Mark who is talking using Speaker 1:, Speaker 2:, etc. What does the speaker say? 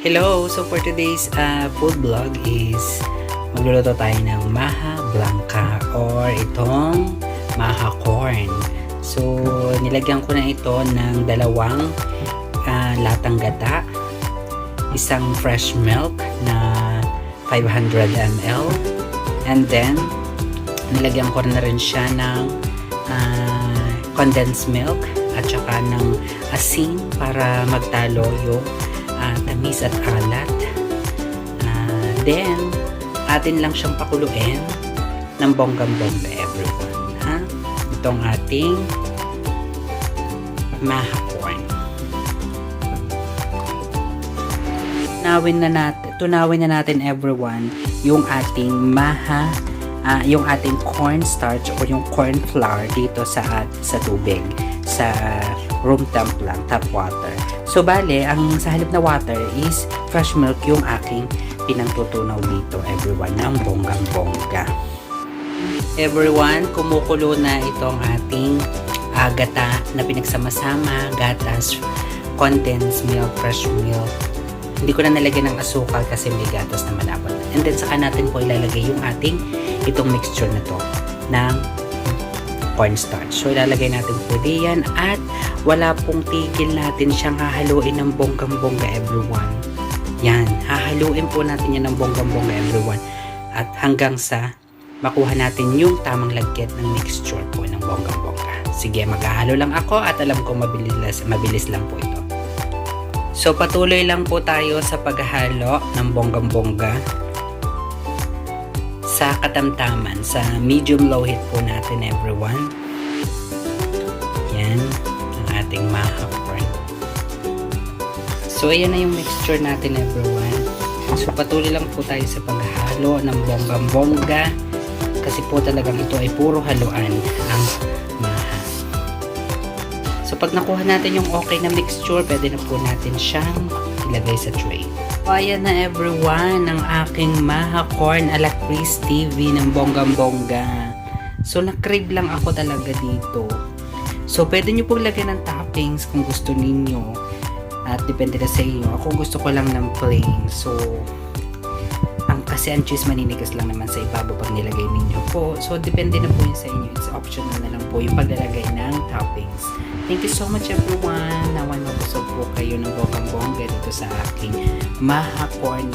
Speaker 1: Hello! So for today's food vlog is magluluto tayo ng maha blanca or itong maha corn. So nilagyan ko na ito ng dalawang latang gata, isang fresh milk na 500 ml, and then nilagyan ko na rin siya ng condensed milk at saka ng asin para magtalo yung tamis at alat. Then atin lang siyang pakuluin ng bonggang-bongga, everyone, ha? Itong ating maha corn. Tunawin na natin everyone yung ating yung ating corn starch o yung corn flour dito sa tubig, sa room temp lang, tap water. So bale, sa halip na water is fresh milk yung aking pinangtutunaw dito, everyone, ng bonggang-bongga. Everyone, kumukulo na itong ating gata na pinagsama-sama, gatas, condensed milk, fresh milk. Hindi ko na nalagyan ng asukal kasi may gatas na malapot. And then saka natin po ilalagay yung ating itong mixture na to ng cornstarch. So ilalagay natin po diyan at wala pong tigil natin siyang hahaluin ng bonggang-bongga, everyone. Yan, hahaluin po natin yan ng bonggang-bongga, everyone. At hanggang sa makuha natin yung tamang lagkit ng mixture po ng bonggang-bongga. Sige, maghahalo lang ako at alam ko mabilis lang po ito. So patuloy lang po tayo sa paghahalo ng bonggang-bongga sa katamtaman, sa medium-low heat po natin, everyone. Yan, ang ating maha corn. So, ayan na yung mixture natin, everyone. So, patuloy lang po tayo sa paghalo ng bonggang-bongga kasi po talagang ito ay puro haluan ang maha. So, pag nakuha natin yung okay na mixture, pwede na po natin siyang ilagay sa tray. So, ayan na, everyone, ang aking maha corn ala Chris TV ng bonggang-bongga. So, na-crave lang ako talaga dito. So, pwede nyo pong lagyan ng toppings kung gusto ninyo. At depende na sa inyo. Ako gusto ko lang ng plain. So, kasi ang cheese maninigas lang naman sa ibabaw pag nilagay ninyo po. So, depende na po yun sa inyo. It's optional na lang po yung paglalagay ng toppings. Thank you so much, everyone. Naway mabusog po kayo ng bonggang-bongga dito sa aking maha corn